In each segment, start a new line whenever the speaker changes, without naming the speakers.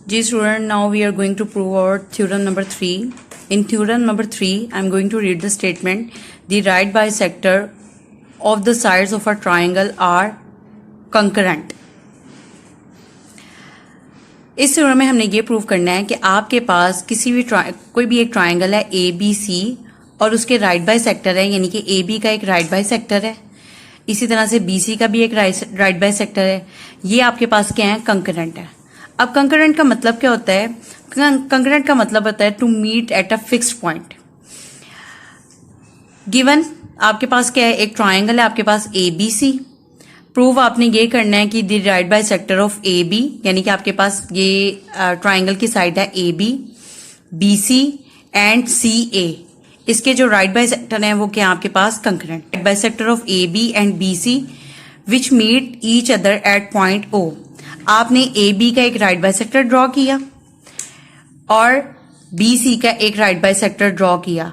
Ji student, now we are going to prove our theorem number 3. In theorem number 3, I am going to read the statement. The right bisector of the sides of a triangle are concurrent. इस theorem में हमने ये prove करना है कि आपके पास किसी भी कोई भी एक ट्राइंगल है ए बी सी और उसके राइट बाइसेक्टर है, यानी कि ए बी का एक राइट बाइसेक्टर है, इसी तरह से बी सी का भी एक राइट बाइसेक्टर है. ये आपके पास क्या है? कंकरेंट है. अब कंकरेंट का मतलब क्या होता है? कंकरेंट का मतलब होता है to meet at a fixed point. Given आपके पास क्या है? एक ट्राइंगल है आपके पास ए बी सी. प्रूव आपने ये करना है कि the right bisector of A B, यानी कि आपके पास ये ट्राइंगल की साइड है A B, B C and C A. इसके जो राइट बाइसेक्टर हैं वो क्या आपके पास? Concurrent. Right bisector of A B and B C which meet each other at point O. आपने ए बी का एक राइट बाइसेक्टर ड्रॉ किया और बी सी का एक राइट बाइसेक्टर ड्रॉ किया.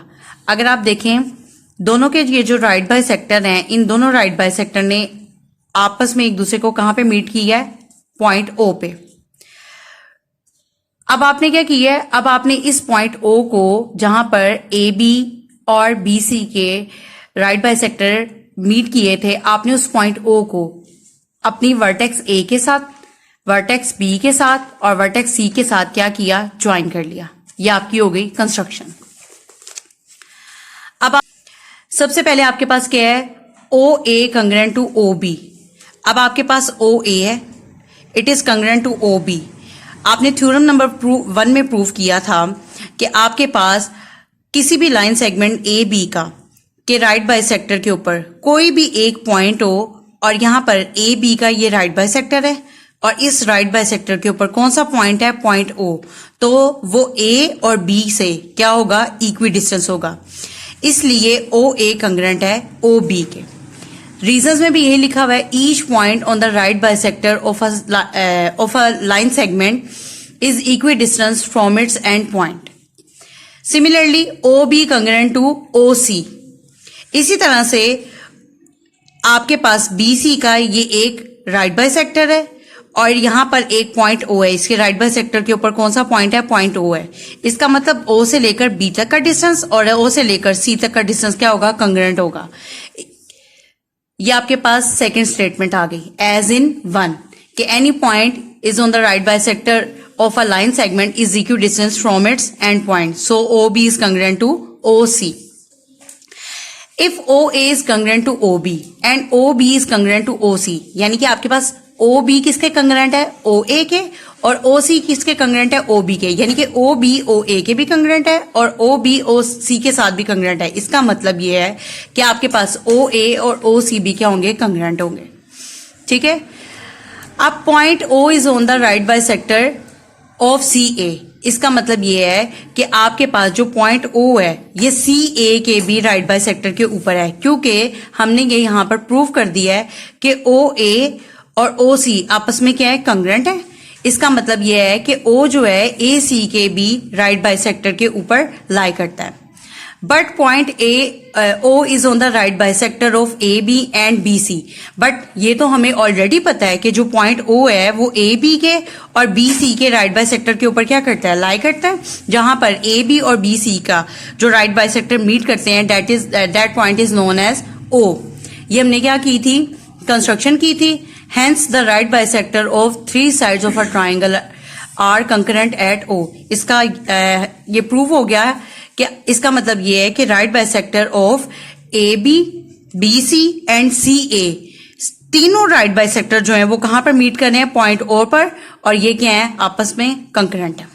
अगर आप देखें दोनों के ये जो राइट बाइसेक्टर हैं, इन दोनों राइट बाइसेक्टर ने आपस में एक दूसरे को कहां पे मीट किया है? पॉइंट ओ पे. अब आपने क्या किया है? अब आपने इस पॉइंट ओ को, जहां पर ए बी और बी सी के राइट बाइसेक्टर मीट किए थे, आपने उस पॉइंट ओ को अपनी वर्टेक्स ए के साथ, वर्टेक्स बी के साथ और वर्टेक्स सी के साथ क्या किया? ज्वाइन कर लिया. ये आपकी हो गई कंस्ट्रक्शन. अब सबसे पहले आपके पास क्या है? O A congruent to O B. अब आपके पास ओ ए है, it is congruent to O B. आपने थ्योरम नंबर 1 में प्रूव किया था कि आपके पास किसी भी लाइन सेगमेंट ए बी का के राइट बाइसेक्टर के ऊपर कोई भी एक पॉइंट हो और यहां पर ए बी का ये राइट बाइसेक्टर है और इस राइट बाइसेक्टर के ऊपर कौन सा पॉइंट है? Point O. तो वो ए और बी से क्या होगा? इक्वी डिस्टेंस होगा. इसलिए ओ ए कंग्रेंट है ओ बी के. रीजंस में भी यही लिखा हुआ है, each point on the right bisector of a line segment is equidistance from its end point. Similarly O B congruent to O C. इसी तरह से आपके पास बी सी का ये एक राइट बाइसेक्टर है और यहां पर एक पॉइंट ओ है. इसके राइट बाइसेक्टर के ऊपर कौन सा पॉइंट है? पॉइंट ओ है. इसका मतलब ओ से लेकर बी तक का डिस्टेंस और ओ से लेकर सी तक का डिस्टेंस क्या होगा? कंग्रेंट होगा. ये आपके पास सेकंड स्टेटमेंट आ गई. एज इन 1 कि any point is on the right bisector of a line segment is equidistance from its end point. So O B is congruent to O C. If O A is congruent to O B and O B is congruent to O C, यानी कि आपके पास O B किसके congruent है? O ए के. और ओ सी किसके congruent है? ओ बी के. यानी कि ओ बी ओ ए के भी कंग्रेंट है और ओ बी ओ सी के साथ भी कंग्रेंट है. इसका मतलब ये है कि आपके पास ओ ए और ओ सी भी क्या होंगे? कंग्रेंट होंगे. ठीक है. अब point O is on the right bisector of C A. इसका मतलब ये है कि आपके पास जो पॉइंट ओ है ये सी ए के भी राइट बाइसेक्टर के ऊपर है, क्योंकि हमने ये यहां पर प्रूव कर दिया है कि ओ ए और ओ सी आपस में क्या है? कंग्रेंट है. इसका मतलब यह है कि ओ जो है ए सी के भी राइट बाइसेक्टर के ऊपर लाई करता है. But point O is on the right bisector of A B and B C. But ये तो हमें ऑलरेडी पता है कि जो पॉइंट ओ है वो ए बी के और बी सी के राइट बाइसेक्टर के ऊपर क्या करता है? लाई करता है. जहां पर ए बी और बी सी का जो राइट बाइसेक्टर मीट करते हैं that point is known as O. ये हमने क्या की थी? कंस्ट्रक्शन की थी. Hence, the right bisector of 3 sides of a triangle are concurrent at O. इसका ये प्रूव हो गया कि इसका मतलब ये है कि right bisector of A B, B C and C A, तीनों राइट बाइसेक्टर जो है वो कहां पर मीट कर रहे हैं? पॉइंट ओ पर. और ये क्या है? आपस में कंकरेंट है.